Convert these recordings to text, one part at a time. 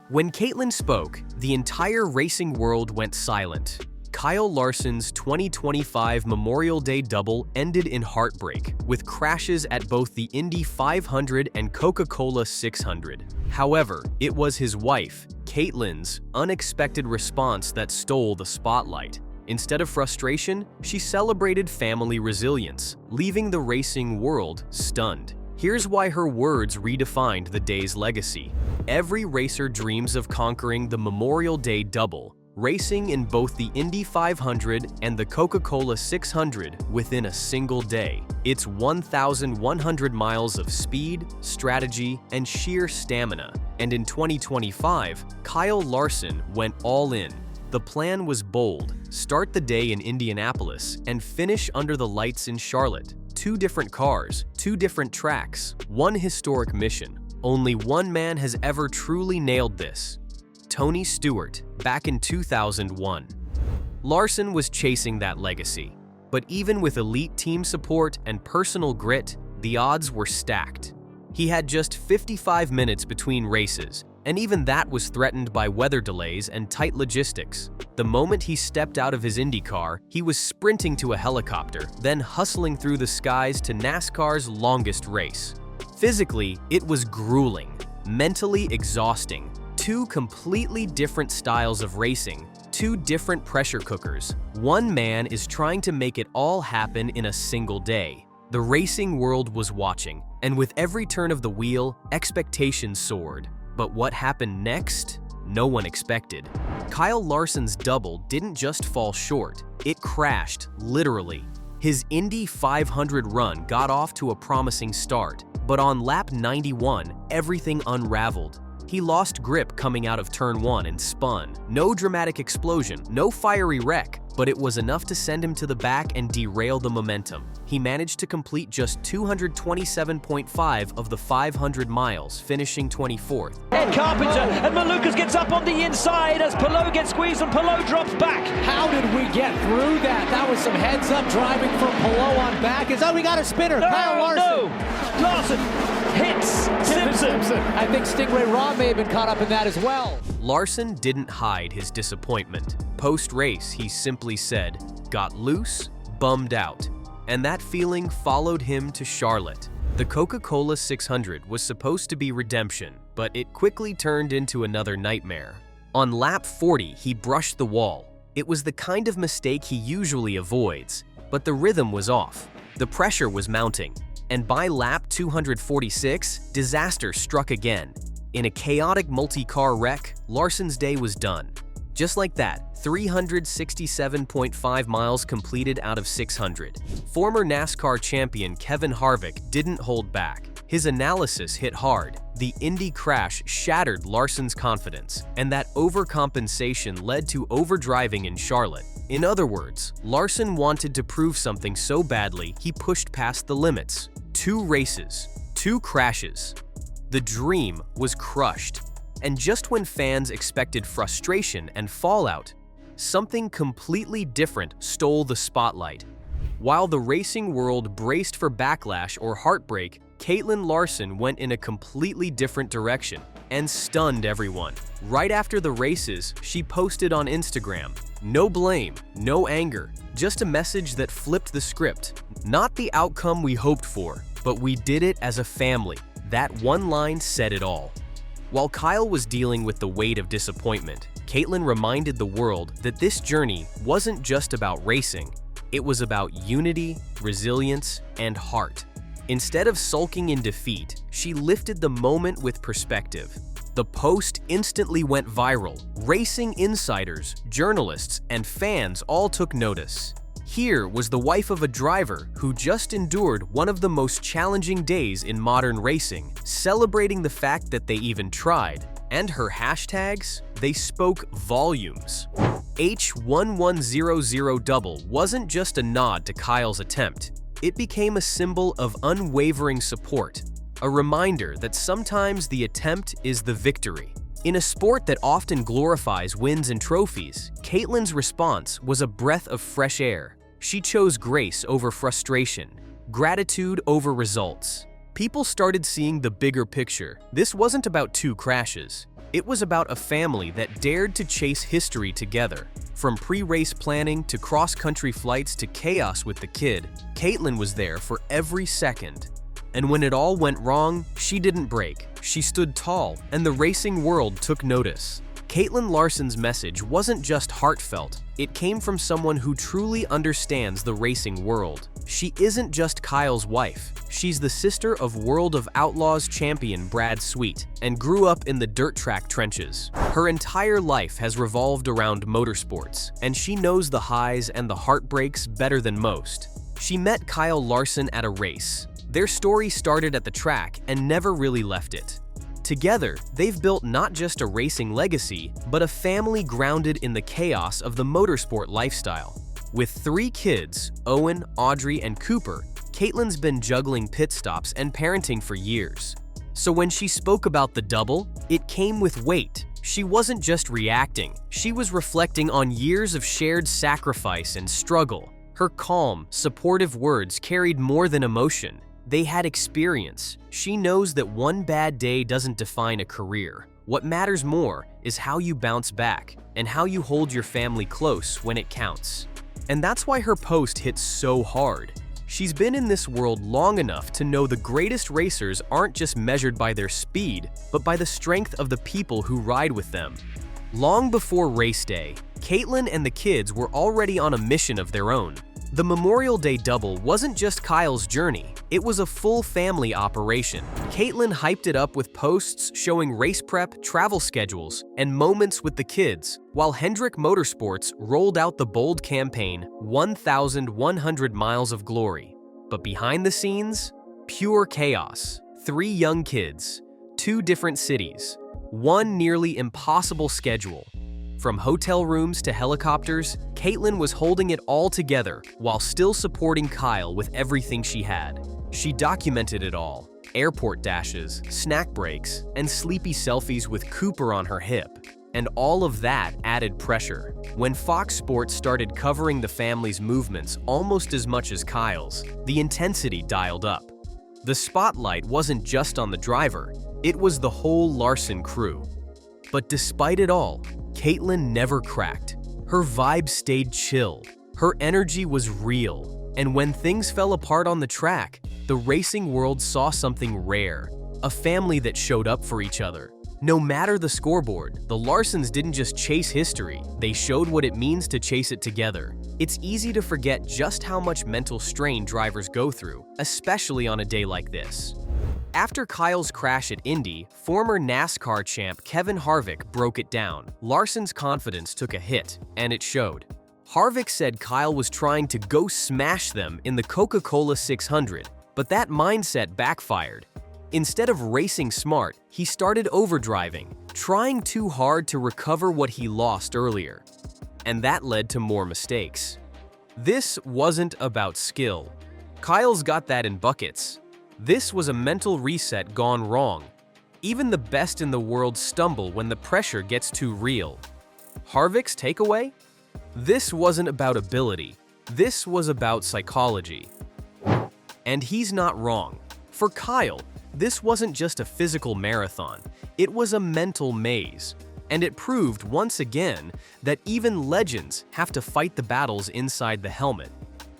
When Caitlyn spoke, the entire racing world went silent. Kyle Larson's 2025 Memorial Day double ended in heartbreak, with crashes at both the Indy 500 and Coca-Cola 600. However, it was his wife, Caitlyn's, unexpected response that stole the spotlight. Instead of frustration, she celebrated family resilience, leaving the racing world stunned. Here's why her words redefined the day's legacy. Every racer dreams of conquering the Memorial Day double, racing in both the Indy 500 and the Coca-Cola 600 within a single day. It's 1,100 miles of speed, strategy, and sheer stamina. And in 2025, Kyle Larson went all in. The plan was bold: start the day in Indianapolis and finish under the lights in Charlotte. 2 different cars, 2 different tracks, 1 historic mission. Only one man has ever truly nailed this: Tony Stewart, back in 2001. Larson was chasing that legacy, but even with elite team support and personal grit, the odds were stacked. He had just 55 minutes between races, and even that was threatened by weather delays and tight logistics. The moment he stepped out of his Indy car, he was sprinting to a helicopter, then hustling through the skies to NASCAR's longest race. Physically, it was grueling, mentally exhausting. 2 completely different styles of racing, 2 different pressure cookers. One man is trying to make it all happen in a single day. The racing world was watching, and with every turn of the wheel, expectations soared. But what happened next? No one expected. Kyle Larson's double didn't just fall short, it crashed, literally. His Indy 500 run got off to a promising start, but on lap 91, everything unraveled. He lost grip coming out of turn 1 and spun. No dramatic explosion, no fiery wreck, but it was enough to send him to the back and derail the momentum. He managed to complete just 227.5 of the 500 miles, finishing 24th. Ed Carpenter and Malukas gets up on the inside as Palou gets squeezed and Palou drops back. How did we get through that? That was some heads-up driving from Palou on back. We got a spinner, Kyle Larson. No, Larson hits Simpson. I think Stingray Raw may have been caught up in that as well. Larson didn't hide his disappointment. Post-race, he simply said, "Got loose, bummed out." And that feeling followed him to Charlotte. The Coca-Cola 600 was supposed to be redemption, but it quickly turned into another nightmare. On lap 40, he brushed the wall. It was the kind of mistake he usually avoids, but the rhythm was off. The pressure was mounting. And by lap 246, disaster struck again. In a chaotic multi-car wreck, Larson's day was done. Just like that, 367.5 miles completed out of 600. Former NASCAR champion Kevin Harvick didn't hold back. His analysis hit hard. The Indy crash shattered Larson's confidence, and that overcompensation led to overdriving in Charlotte. In other words, Larson wanted to prove something so badly he pushed past the limits. 2 races, 2 crashes. The dream was crushed. And just when fans expected frustration and fallout, something completely different stole the spotlight. While the racing world braced for backlash or heartbreak, Caitlyn Larson went in a completely different direction and stunned everyone. Right after the races, she posted on Instagram, "No blame, no anger, just a message that flipped the script. Not the outcome we hoped for, but we did it as a family." That one line said it all. While Kyle was dealing with the weight of disappointment, Caitlyn reminded the world that this journey wasn't just about racing. It was about unity, resilience, and heart. Instead of sulking in defeat, she lifted the moment with perspective. The post instantly went viral. Racing insiders, journalists, and fans all took notice. Here was the wife of a driver who just endured one of the most challenging days in modern racing, celebrating the fact that they even tried. And her hashtags? They spoke volumes. H1100 double wasn't just a nod to Kyle's attempt. It became a symbol of unwavering support, a reminder that sometimes the attempt is the victory. In a sport that often glorifies wins and trophies, Caitlyn's response was a breath of fresh air. She chose grace over frustration, gratitude over results. People started seeing the bigger picture. This wasn't about 2 crashes. It was about a family that dared to chase history together. From pre-race planning to cross-country flights to chaos with the kid, Caitlyn was there for every second. And when it all went wrong, she didn't break. She stood tall, and the racing world took notice. Caitlyn Larson's message wasn't just heartfelt, it came from someone who truly understands the racing world. She isn't just Kyle's wife, she's the sister of World of Outlaws champion Brad Sweet, and grew up in the dirt track trenches. Her entire life has revolved around motorsports, and she knows the highs and the heartbreaks better than most. She met Kyle Larson at a race. Their story started at the track and never really left it. Together, they've built not just a racing legacy, but a family grounded in the chaos of the motorsport lifestyle. With 3 kids, Owen, Audrey, and Cooper, Caitlyn's been juggling pit stops and parenting for years. So when she spoke about the double, it came with weight. She wasn't just reacting, she was reflecting on years of shared sacrifice and struggle. Her calm, supportive words carried more than emotion. They had experience. She knows that one bad day doesn't define a career. What matters more is how you bounce back and how you hold your family close when it counts. And that's why her post hits so hard. She's been in this world long enough to know the greatest racers aren't just measured by their speed, but by the strength of the people who ride with them. Long before race day, Caitlyn and the kids were already on a mission of their own. The Memorial Day double wasn't just Kyle's journey, it was a full family operation. Caitlyn hyped it up with posts showing race prep, travel schedules, and moments with the kids, while Hendrick Motorsports rolled out the bold campaign, 1,100 Miles of Glory. But behind the scenes, pure chaos. 3 young kids, 2 different cities, one nearly impossible schedule. From hotel rooms to helicopters, Caitlyn was holding it all together while still supporting Kyle with everything she had. She documented it all: airport dashes, snack breaks, and sleepy selfies with Cooper on her hip. And all of that added pressure. When Fox Sports started covering the family's movements almost as much as Kyle's, the intensity dialed up. The spotlight wasn't just on the driver, it was the whole Larson crew. But despite it all, Caitlyn never cracked. Her vibe stayed chill. Her energy was real. And when things fell apart on the track, the racing world saw something rare. A family that showed up for each other. No matter the scoreboard, the Larsons didn't just chase history, they showed what it means to chase it together. It's easy to forget just how much mental strain drivers go through, especially on a day like this. After Kyle's crash at Indy, former NASCAR champ Kevin Harvick broke it down. Larson's confidence took a hit, and it showed. Harvick said Kyle was trying to go smash them in the Coca-Cola 600, but that mindset backfired. Instead of racing smart, he started overdriving, trying too hard to recover what he lost earlier. And that led to more mistakes. This wasn't about skill. Kyle's got that in buckets. This was a mental reset gone wrong. Even the best in the world stumble when the pressure gets too real. Harvick's takeaway? This wasn't about ability. This was about psychology. And he's not wrong. For Kyle, this wasn't just a physical marathon. It was a mental maze. And it proved once again that even legends have to fight the battles inside the helmet.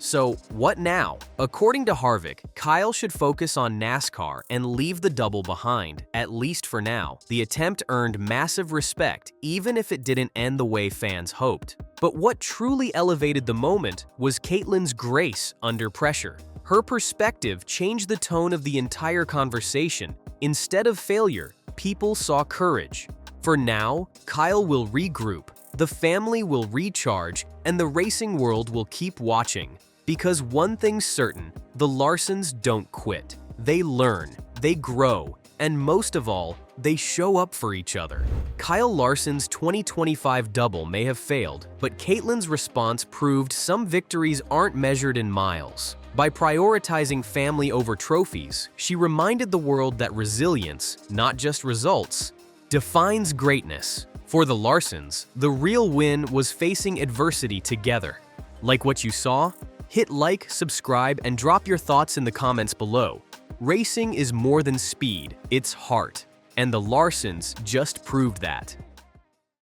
So, what now? According to Harvick, Kyle should focus on NASCAR and leave the double behind, at least for now. The attempt earned massive respect, even if it didn't end the way fans hoped. But what truly elevated the moment was Caitlyn's grace under pressure. Her perspective changed the tone of the entire conversation. Instead of failure, people saw courage. For now, Kyle will regroup, the family will recharge, and the racing world will keep watching. Because one thing's certain, the Larsons don't quit. They learn, they grow, and most of all, they show up for each other. Kyle Larson's 2025 double may have failed, but Caitlyn's response proved some victories aren't measured in miles. By prioritizing family over trophies, she reminded the world that resilience, not just results, defines greatness. For the Larsons, the real win was facing adversity together. Like what you saw? Hit like, subscribe, and drop your thoughts in the comments below. Racing is more than speed, it's heart. And the Larsons just proved that.